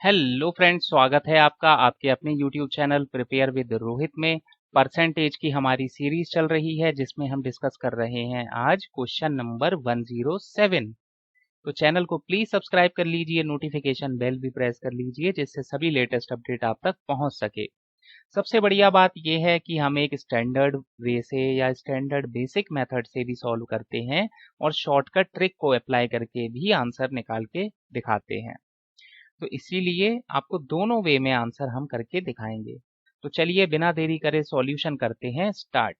Hello friends, स्वागत है आपका आपके अपने YouTube channel prepare with Rohit में। परसेंटेज की हमारी सीरीज चल रही है जिसमें हम डिस्कस कर रहे हैं आज क्वेश्चन नंबर 107। तो चैनल को प्लीज सब्सक्राइब कर लीजिए, नोटिफिकेशन बेल भी प्रेस कर लीजिए जिससे सभी लेटेस्ट अपडेट आप तक पहुंच सके। सबसे बढ़िया बात यह है कि हम एक स्टैंडर्ड वे से या स्टैंडर्ड बेसिक मेथड से भी सॉल्व करते हैं और शॉर्टकट ट्रिक को अप्लाई करके भी आंसर निकाल के दिखाते हैं। तो इसीलिए आपको दोनों वे में आंसर हम करके दिखाएंगे। तो चलिए बिना देरी करे सॉल्यूशन करते हैं स्टार्ट।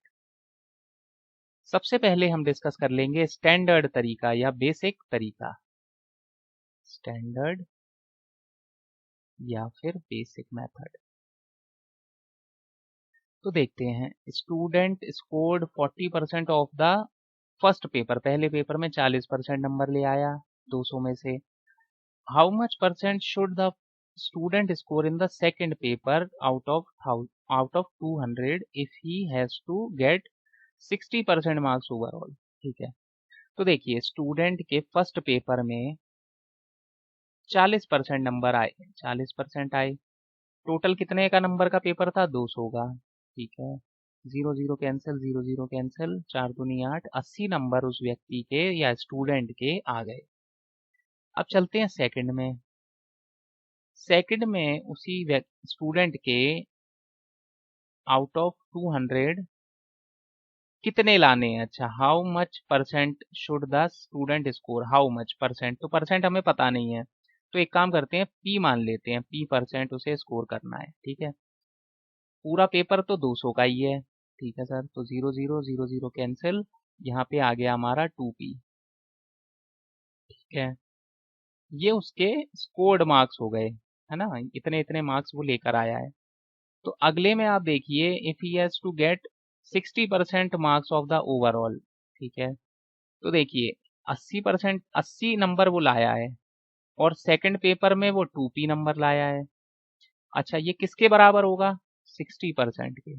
सबसे पहले हम डिस्कस कर लेंगे स्टैंडर्ड तरीका या बेसिक तरीका। स्टैंडर्ड या फिर बेसिक मेथड। तो देखते हैं, student scored 40% of the first paper. पहले पेपर में 40% नंबर ले आया 200 में से। How much percent should the student score in the second paper out of 200 if he has to get 60% marks overall. ठीक है, तो देखिए स्टूडेंट के फर्स्ट पेपर में 40% नंबर आए, 40% आए। टोटल कितने का नंबर का पेपर था? 200 का। ठीक है, 0 0 कैंसिल, 0 0 कैंसिल, 4 दूनी 8, 80 नंबर उस व्यक्ति के या स्टूडेंट के आ गए। अब चलते हैं सेकंड में। सेकंड में उसी स्टूडेंट के आउट ऑफ 200 कितने लाने हैं? अच्छा, how much percent should the student score, how much percent, तो परसेंट हमें पता नहीं है। तो एक काम करते हैं, पी मान लेते हैं, पी परसेंट उसे स्कोर करना है। ठीक है, पूरा पेपर तो 200 का ही है। ठीक है सर, तो 0 0 0 0 कैंसिल, यहाँ पे आ गया हमारा 2p। ठीक है, ये उसके स्कोर्ड मार्क्स हो गए, है ना, इतने इतने मार्क्स वो लेकर आया है। तो अगले में आप देखिए, if he has to get 60% marks of the overall. ठीक है, तो देखिए 80%, 80 नंबर वो लाया है और सेकंड पेपर में वो 2p नंबर लाया है। अच्छा, ये किसके बराबर होगा? 60% के।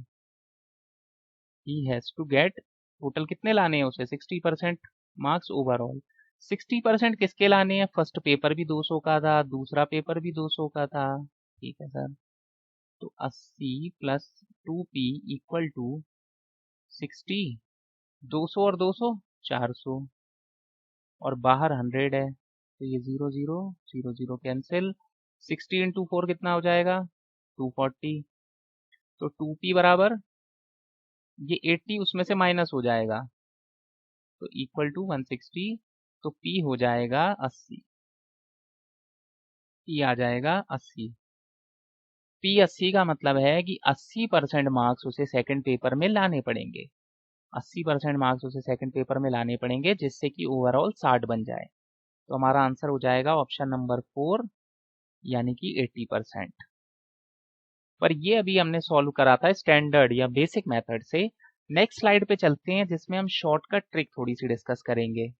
He has to get, total कितने लाने हैं उसे? 60% मार्क्स ओवरऑल। 60% किसके लाने हैं? फर्स्ट पेपर भी 200 का था, दूसरा पेपर भी 200 का था। ठीक है सर, तो 80 प्लस 2p इक्वल टू 60। 200 और 200 400, और बाहर 100 है, तो ये 0 0 0 0 कैंसिल। 60 इंटू 4 कितना हो जाएगा? 240। तो 2p बराबर, ये 80 उसमें से माइनस हो जाएगा, तो इक्वल टू 160। तो p हो जाएगा 80, p आ जाएगा 80। p 80 का मतलब है कि 80% मार्क्स उसे सेकंड पेपर में लाने पड़ेंगे। 80% मार्क्स उसे सेकंड पेपर में लाने पड़ेंगे जिससे कि ओवरऑल 60 बन जाए। तो हमारा आंसर हो जाएगा ऑप्शन नंबर 4, यानी कि 80%। पर ये अभी हमने सॉल्व करा था स्टैंडर्ड या बेसिक मेथड से। नेक्स्ट स्लाइड पे चलते हैं जिसमें हम शॉर्टकट ट्रिक थोड़ी सी डिस्कस करेंगे।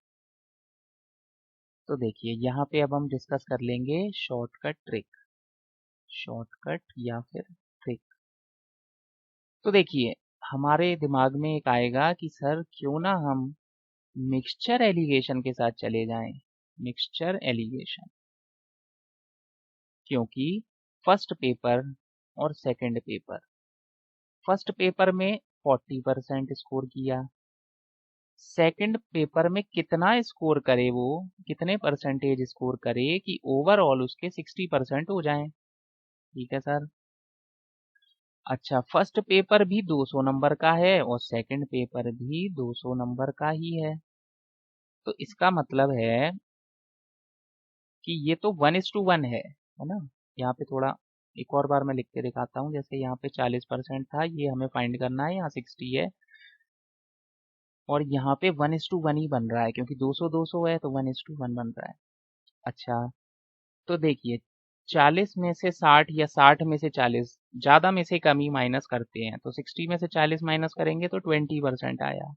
तो देखिए यहाँ पे अब हम डिस्कस कर लेंगे शॉर्टकट ट्रिक, शॉर्टकट या फिर ट्रिक। तो देखिए हमारे दिमाग में एक आएगा कि सर क्यों ना हम मिक्सचर एलिगेशन के साथ चले जाएं। मिक्सचर एलिगेशन, क्योंकि फर्स्ट पेपर और सेकंड पेपर, फर्स्ट पेपर में 40% स्कोर किया, सेकंड पेपर में कितना स्कोर करे, वो कितने परसेंटेज स्कोर करे कि ओवरऑल उसके 60% हो जाएं। ठीक है सर। अच्छा, फर्स्ट पेपर भी 200 नंबर का है और सेकंड पेपर भी 200 नंबर का ही है। तो इसका मतलब है कि ये तो 1:1 है ना। यहाँ पे थोड़ा एक और बार मैं लिख के दिखाता हूँ। जैसे यहाँ पे 40% था, ये हमें फाइंड करना है, यहाँ 60 है, और यहाँ पे 1:1 ही बन रहा है क्योंकि 200 200 है तो 1:1 बन रहा है। अच्छा, तो देखिए 40 में से 60 या 60 में से 40, ज्यादा में से कम ही माइनस करते हैं, तो 60 में से 40 माइनस करेंगे तो 20% आया।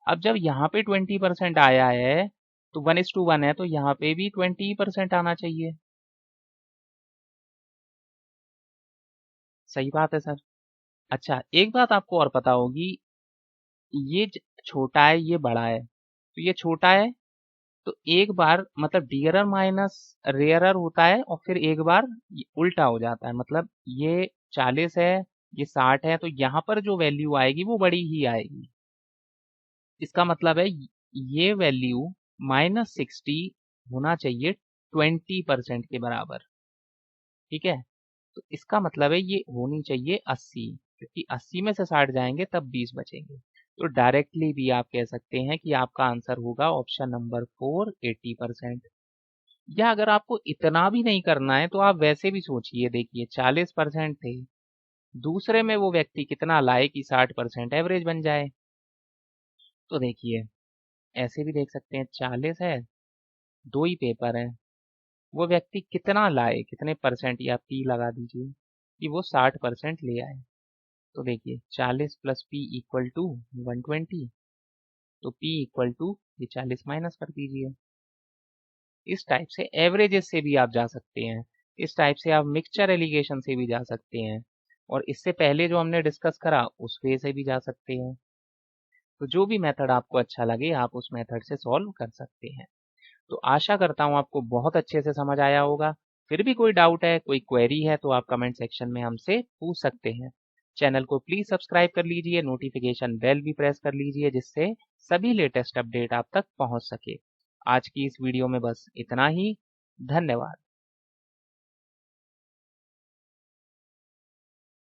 अब जब यहाँ पे 20% आया है तो 1:1 है, तो यहाँ पे भी 20% आना चाहिए। सही बात है सर। अच्छा, एक बात आपको और पता होगी, ये छोटा है ये बड़ा है, तो ये छोटा है तो एक बार मतलब डियरर माइनस रेयरर होता है और फिर एक बार उल्टा हो जाता है, मतलब ये 40 है, ये 60 है, तो यहाँ पर जो वैल्यू आएगी वो बड़ी ही आएगी। इसका मतलब है ये वैल्यू -60 होना चाहिए 20% के बराबर, ठीक है। तो इसका मतलब है ये होनी चाहिए 80, क्योंकि 80 में से 60 जाएंगे तब 20 बचेंगे। तो डायरेक्टली भी आप कह सकते हैं कि आपका आंसर होगा ऑप्शन नंबर 4 80%। या अगर आपको इतना भी नहीं करना है तो आप वैसे भी सोचिए, देखिए 40% थे, दूसरे में वो व्यक्ति कितना लाए कि 60% एवरेज बन जाए। तो देखिए ऐसे भी देख सकते हैं, 40 है, दो ही पेपर है, वो व्यक्ति कितना लाए, कितने परसेंट, या पी लगा दीजिए कि वो 60% ले आए। तो देखिए 40 प्लस पी इक्वल टू 120, तो पी इक्वल टू ये 40 माइनस कर दीजिए। इस टाइप से एवरेजेस से भी आप जा सकते हैं, इस टाइप से आप मिक्सचर एलिगेशन से भी जा सकते हैं, और इससे पहले जो हमने डिस्कस करा उस वे से भी जा सकते हैं। तो जो भी मेथड आपको अच्छा लगे आप उस मेथड से सॉल्व कर सकते हैं। तो आशा करता हूँ आपको बहुत अच्छे से समझ आया होगा। फिर भी कोई डाउट है, कोई क्वेरी है, तो आप कमेंट सेक्शन में हमसे पूछ सकते हैं। चैनल को प्लीज सब्सक्राइब कर लीजिए, नोटिफिकेशन बेल भी प्रेस कर लीजिए, जिससे सभी लेटेस्ट अपडेट आप तक पहुंच सके। आज की इस वीडियो में बस इतना ही। धन्यवाद।